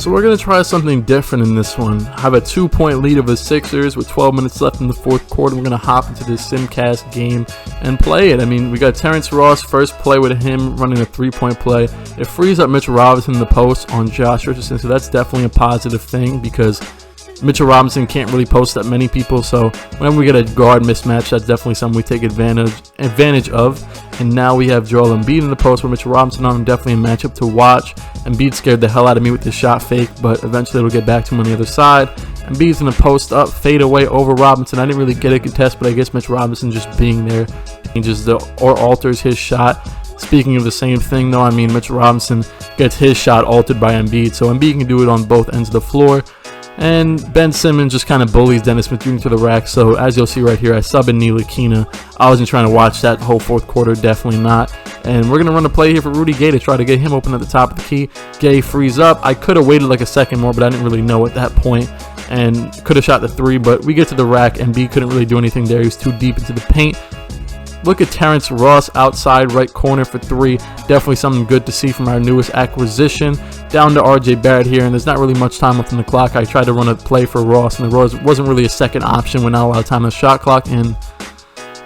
So we're going to try something different in this one. I have a 2-point lead over the Sixers with 12 minutes left in the fourth quarter. We're going to hop into this Simcast game and play it. I mean, we got Terrence Ross, first play with him running a 3-point play. It frees up Mitchell Robinson in the post on Josh Richardson, so that's definitely a positive thing because Mitchell Robinson can't really post that many people, so whenever we get a guard mismatch, that's definitely something we take advantage of. And now we have Joel Embiid in the post with Mitchell Robinson on him, definitely a matchup to watch. Embiid scared the hell out of me with the shot fake, but eventually it'll get back to him on the other side. Embiid's going to post up, fade away over Robinson. I didn't really get a contest, but I guess Mitchell Robinson just being there changes or alters his shot. Speaking of the same thing, though, I mean, Mitchell Robinson gets his shot altered by Embiid, so Embiid can do it on both ends of the floor. And Ben Simmons just kind of bullies Dennis Smith Jr. to the rack. So as you'll see right here, I sub in Ntilikina. I wasn't trying to watch that whole fourth quarter, definitely not. And we're going to run a play here for Rudy Gay to try to get him open at the top of the key. Gay frees up. I could have waited like a second more, but I didn't really know at that point. And could have shot the three, but we get to the rack and B couldn't really do anything there. He was too deep into the paint. Look at Terrence Ross outside right corner for three. Definitely something good to see from our newest acquisition. Down to RJ Barrett here, and there's not really much time left on the clock. I tried to run a play for Ross, and the Ross wasn't really a second option with not a lot of time on the shot clock. And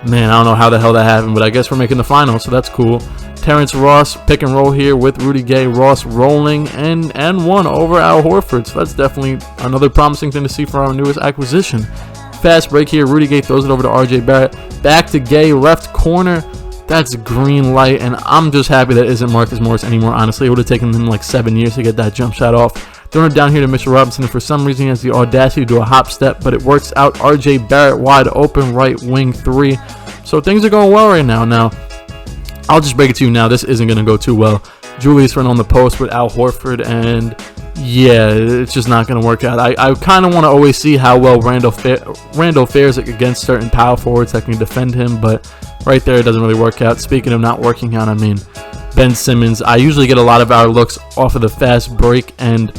man, I don't know how the hell that happened, but I guess we're making the finals, so that's cool. Terrence Ross pick and roll here with Rudy Gay. Ross rolling and one over Al Horford, so that's definitely another promising thing to see for our newest acquisition. Fast break here. Rudy Gay throws it over to RJ Barrett. Back to Gay, left corner. That's green light, and I'm just happy that isn't Marcus Morris anymore, honestly. It would have taken him like 7 years to get that jump shot off. Throwing it down here to Mitchell Robinson, and for some reason he has the audacity to do a hop step, but it works out. RJ Barrett wide open, right wing three. So things are going well right now. Now, I'll just break it to you now. This isn't going to go too well. Julius running on the post with Al Horford, and yeah, it's just not going to work out. I kind of want to always see how well Randall fares against certain power forwards that can defend him, but right there it doesn't really work out. Speaking of not working out, I mean, Ben Simmons, I usually get a lot of our looks off of the fast break, and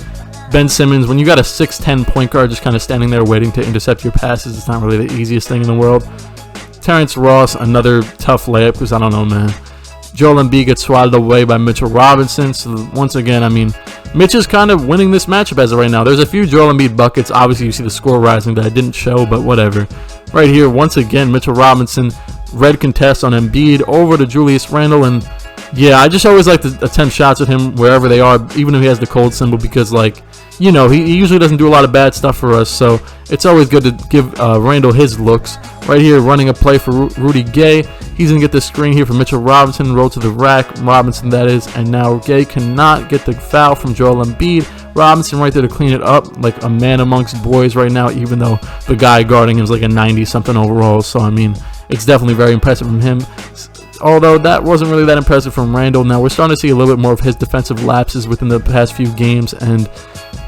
Ben Simmons, when you got a 6'10 point guard just kind of standing there waiting to intercept your passes, it's not really the easiest thing in the world. Terrence Ross, another tough layup because I don't know, man. Joel Embiid gets swatted away by Mitchell Robinson. So once again, I mean, Mitch is kind of winning this matchup as of right now. There's a few Joel Embiid buckets. Obviously, you see the score rising that I didn't show, but whatever. Right here, once again, Mitchell Robinson, red contest on Embiid over to Julius Randle. And yeah, I just always like to attempt shots at him wherever they are, even if he has the cold symbol, because, like, you know, he usually doesn't do a lot of bad stuff for us. So it's always good to give Randle his looks. Right here, running a play for Rudy Gay. He's going to get the screen here for Mitchell Robinson. Roll to the rack. Robinson, that is. And now Gay cannot get the foul from Joel Embiid. Robinson right there to clean it up like a man amongst boys right now, even though the guy guarding him is like a 90-something overall. So, I mean, it's definitely very impressive from him. Although that wasn't really that impressive from Randle. Now we're starting to see a little bit more of his defensive lapses within the past few games. And,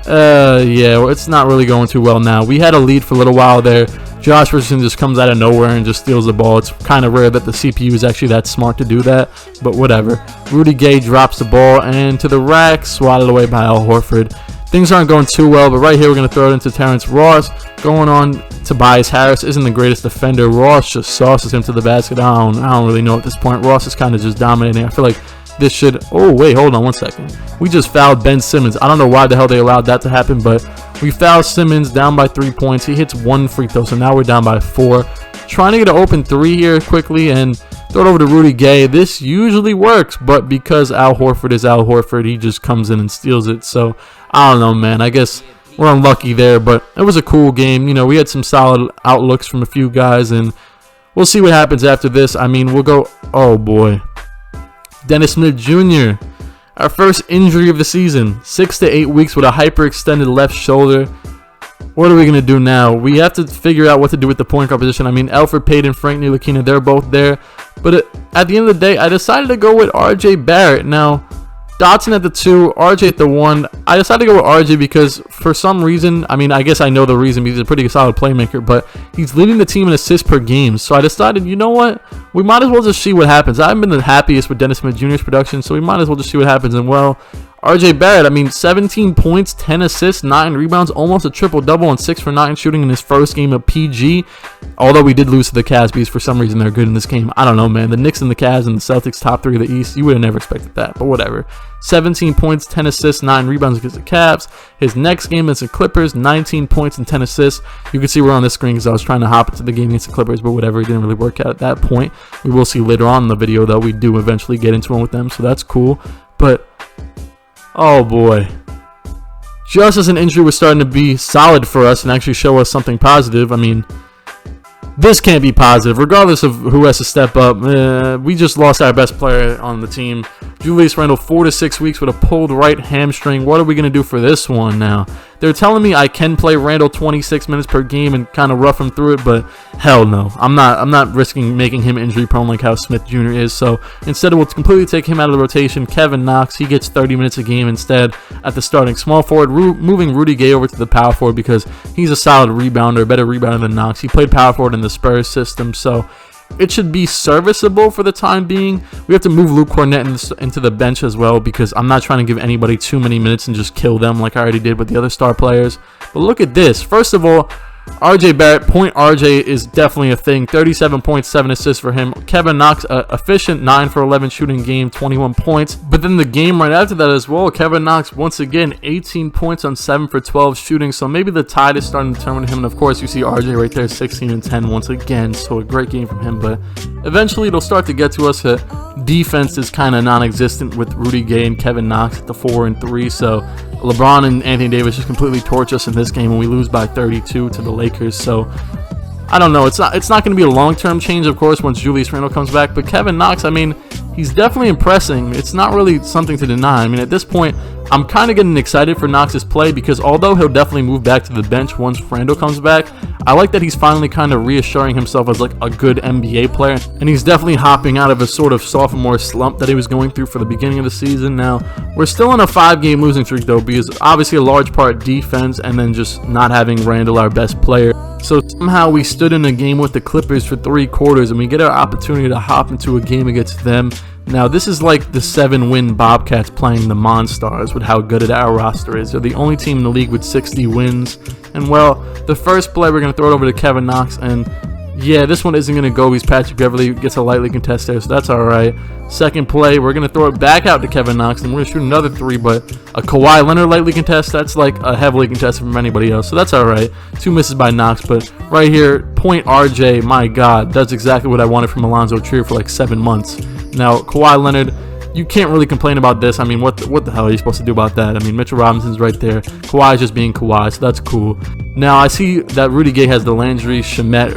yeah, it's not really going too well now. We had a lead for a little while there. Josh Richardson just comes out of nowhere and just steals the ball. It's kind of rare that the CPU is actually that smart to do that, but whatever. Rudy Gay drops the ball and to the rack, swatted away by Al Horford. Things aren't going too well, but right here we're going to throw it into Terrence Ross. Going on, Tobias Harris isn't the greatest defender. Ross just sauces him to the basket. I don't really know at this point. Ross is kind of just dominating. I feel like this should... Oh, wait, hold on one second. We just fouled Ben Simmons. I don't know why the hell they allowed that to happen, but we fouled Simmons down by 3 points. He hits one free throw, so now we're down by 4. Trying to get an open 3 here quickly and throw it over to Rudy Gay. This usually works, but because Al Horford is Al Horford, he just comes in and steals it. So, I don't know, man. I guess we're unlucky there, but it was a cool game. You know, we had some solid outlooks from a few guys, and we'll see what happens after this. I mean, we'll go... Oh, boy. Dennis Smith Jr., our first injury of the season, 6 to 8 weeks with a hyperextended left shoulder. What are we going to do now? We have to figure out what to do with the point guard position. I mean, Elfrid Payton, Frank Ntilikina, they're both there. But at the end of the day, I decided to go with RJ Barrett. Now, Dotson at the 2, RJ at the 1. I decided to go with RJ because for some reason, I mean, I guess I know the reason because he's a pretty solid playmaker, but he's leading the team in assists per game. So I decided, you know what? We might as well just see what happens. I haven't been the happiest with Dennis Smith Jr.'s production, so we might as well just see what happens. And, well, RJ Barrett, I mean, 17 points, 10 assists, 9 rebounds, almost a triple-double, and 6 for 9 shooting in his first game of PG. Although we did lose to the Cavs because for some reason they're good in this game. I don't know, man. The Knicks and the Cavs and the Celtics, top 3 of the East, you would have never expected that, but whatever. 17 points, 10 assists, 9 rebounds against the Cavs. His next game against the Clippers, 19 points and 10 assists. You can see we're on the screen because I was trying to hop into the game against the Clippers, but whatever, it didn't really work out at that point. We will see later on in the video, though, we do eventually get into one with them, so that's cool. But oh boy, just as an injury was starting to be solid for us and actually show us something positive, I mean, this can't be positive regardless of who has to step up. We just lost our best player on the team, Julius Randle, 4 to 6 weeks with a pulled right hamstring. What are we going to do for this one now? They're telling me I can play Randle 26 minutes per game and kind of rough him through it, but hell no. I'm not risking making him injury prone like how Smith Jr. is. So instead, we'll completely take him out of the rotation. Kevin Knox, he gets 30 minutes a game instead at the starting small forward, moving Rudy Gay over to the power forward because he's a solid rebounder, better rebounder than Knox. He played power forward in the Spurs system, so it should be serviceable for the time being. We have to move Luke Cornett into the bench as well because I'm not trying to give anybody too many minutes and just kill them like I already did with the other star players. But look at this. First of all, RJ Barrett, point RJ is definitely a thing. 37 points, 7 assists for him. Kevin Knox, efficient 9 for 11 shooting game, 21 points. But then the game right after that as well, Kevin Knox, once again, 18 points on 7 for 12 shooting. So maybe the tide is starting to turn with him. And of course, you see RJ right there, 16 and 10 once again. So a great game from him. But eventually, it'll start to get to us. Defense is kind of non-existent with Rudy Gay and Kevin Knox at the 4 and 3. So LeBron and Anthony Davis just completely torch us in this game when we lose by 32 to the Lakers. So I don't know. It's not going to be a long-term change, of course, once Julius Randle comes back. But Kevin Knox, I mean, he's definitely impressing. It's not really something to deny. I mean, at this point, I'm kind of getting excited for Knox's play because although he'll definitely move back to the bench once Randle comes back, I like that he's finally kind of reassuring himself as like a good NBA player, and he's definitely hopping out of a sort of sophomore slump that he was going through for the beginning of the season. Now, we're still in a 5-game losing streak though, because obviously a large part defense and then just not having Randle, our best player. So somehow we stood in a game with the Clippers for 3 quarters and we get our opportunity to hop into a game against them. Now, this is like the 7-win Bobcats playing the Monstars with how good our roster is. They're the only team in the league with 60 wins. And, well, the first play, we're going to throw it over to Kevin Knox. And, yeah, this one isn't going to go because Patrick Beverley gets a lightly contest there, so that's all right. Second play, we're going to throw it back out to Kevin Knox, and we're going to shoot another 3. But a Kawhi Leonard lightly contest, that's like a heavily contested from anybody else, so that's all right. 2 misses by Knox, but right here, point RJ, my God, that's exactly what I wanted from Alonzo Trier for like 7 months. Now, Kawhi Leonard, you can't really complain about this. I mean, what the hell are you supposed to do about that? I mean, Mitchell Robinson's right there. Kawhi's just being Kawhi, so that's cool. Now, I see that Rudy Gay has the Landry Shamet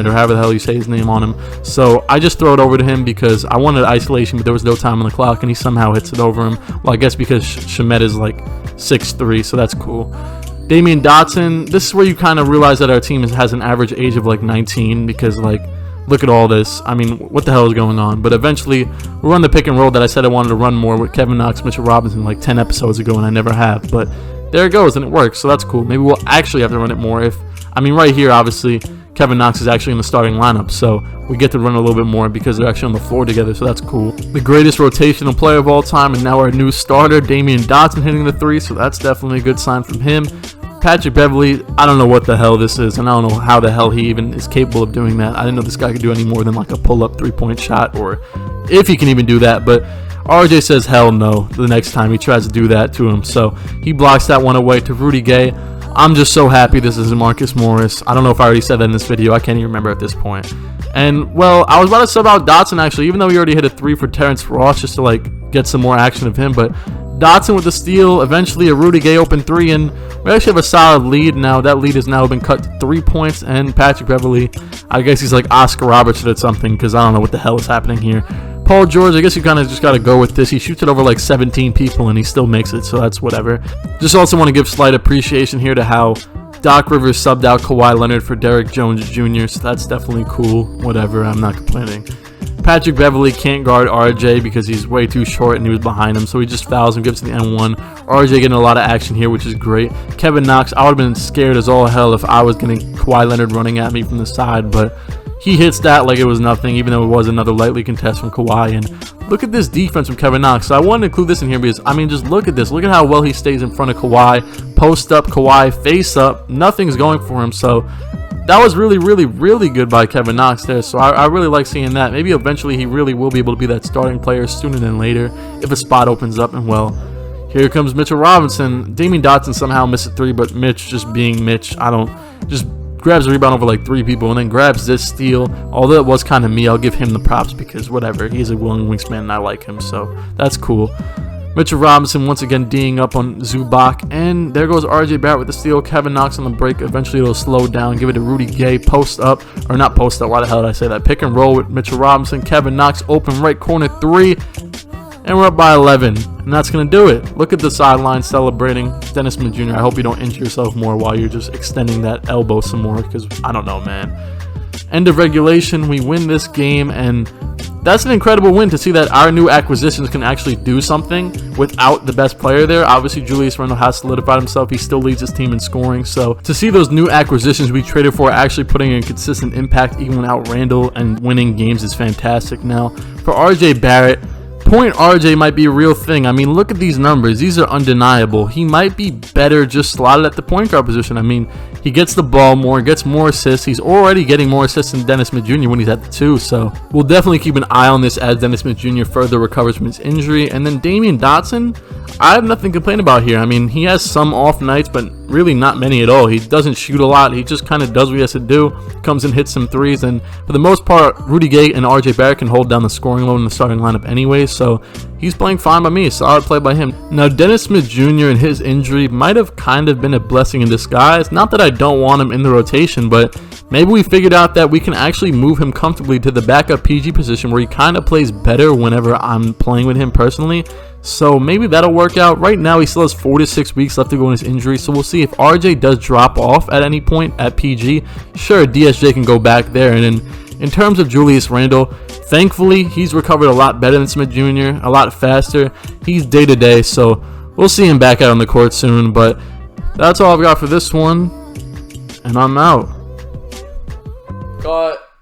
or however the hell you say his name on him. So I just throw it over to him because I wanted isolation, but there was no time on the clock, and he somehow hits it over him. Well, I guess because Shamet is like 6'3", so that's cool. Damian Dotson, this is where you kind of realize that our team has an average age of like 19 because, like, look at all this. I mean, what the hell is going on? But eventually, we'll run the pick and roll that I said I wanted to run more with Kevin Knox, Mitchell Robinson like 10 episodes ago, and I never have. But there it goes, and it works, so that's cool. Maybe we'll actually have to run it more I mean, right here, obviously, Kevin Knox is actually in the starting lineup, so we get to run a little bit more because they're actually on the floor together, so that's cool. The greatest rotational player of all time, and now our new starter, Damian Dotson, hitting the 3, so that's definitely a good sign from him. Patrick Beverley, I don't know what the hell this is, and I don't know how the hell he even is capable of doing that. I didn't know this guy could do any more than like a pull-up 3-point shot, or if he can even do that, but RJ says hell no the next time he tries to do that to him, so he blocks that one away to Rudy Gay. I'm just so happy this is Marcus Morris. I don't know if I already said that in this video. I can't even remember at this point. And, well, I was about to sub out Dotson, actually, even though he already hit a 3 for Terrence Ross just to, like, get some more action of him. But Dotson with the steal, eventually a Rudy Gay open 3, and we actually have a solid lead now. That lead has now been cut to 3 points, and Patrick Beverley, I guess he's like Oscar Robertson or something, because I don't know what the hell is happening here. Paul George, I guess you kind of just got to go with this. He shoots it over like 17 people, and he still makes it, so that's whatever. Just also want to give slight appreciation here to how Doc Rivers subbed out Kawhi Leonard for Derrick Jones Jr., so that's definitely cool. Whatever, I'm not complaining. Patrick Beverley can't guard RJ because he's way too short and he was behind him, so he just fouls him, gives the N1. RJ getting a lot of action here, which is great. Kevin Knox, I would have been scared as all hell if I was getting Kawhi Leonard running at me from the side, but he hits that like it was nothing, even though it was another lightly contest from Kawhi. And look at this defense from Kevin Knox. So I wanted to include this in here because, I mean, just look at this. Look at how well he stays in front of Kawhi. Post up, Kawhi, face up. Nothing's going for him. So that was really, really, really good by Kevin Knox there. So I really like seeing that. Maybe eventually he really will be able to be that starting player sooner than later if a spot opens up. And, well, here comes Mitchell Robinson. Damian Dotson somehow missed a three, but Mitch just being Mitch, just grabs a rebound over like 3 people and then grabs this steal. Although it was kind of me, I'll give him the props because whatever. He's a willing wingsman and I like him, so that's cool. Mitchell Robinson once again D'ing up on Zubac, and there goes RJ Barrett with the steal. Kevin Knox on the break. Eventually it'll slow down. Give it to Rudy Gay. Post up, or not post up. Why the hell did I say that? Pick and roll with Mitchell Robinson. Kevin Knox open right corner 3. And we're up by 11, and that's going to do it. Look at the sideline celebrating. Dennis Smith Jr., I hope you don't injure yourself more while you're just extending that elbow some more, because I don't know, man. End of regulation, we win this game, and that's an incredible win to see that our new acquisitions can actually do something without the best player there. Obviously, Julius Randle has solidified himself. He still leads his team in scoring, so to see those new acquisitions we traded for actually putting in consistent impact even without Randle and winning games is fantastic. Now, for RJ Barrett, Point RJ might be a real thing. I mean, look at these numbers. These are undeniable. He might be better just slotted at the point guard position. I mean, he gets the ball more, gets more assists. He's already getting more assists than Dennis Smith Jr. when he's at the 2. So we'll definitely keep an eye on this as Dennis Smith Jr. further recovers from his injury. And then Damian Dotson, I have nothing to complain about here. I mean, he has some off nights, but really not many at all. He doesn't shoot a lot. He just kind of does what he has to do. Comes and hits some threes. And for the most part, Rudy Gay and RJ Barrett can hold down the scoring load in the starting lineup anyway. So he's playing fine by me. Solid play by him. Now, Dennis Smith Jr. and his injury might have kind of been a blessing in disguise. Not that I don't want him in the rotation, but maybe we figured out that we can actually move him comfortably to the backup PG position where he kind of plays better whenever I'm playing with him personally. So maybe that'll work out. Right now, he still has 4 to 6 weeks left to go in his injury. So we'll see if RJ does drop off at any point at PG. Sure, DSJ can go back there. And then in terms of Julius Randle, thankfully, he's recovered a lot better than Smith Jr., a lot faster. He's day-to-day, so we'll see him back out on the court soon. But that's all I've got for this one, and I'm out. Cut.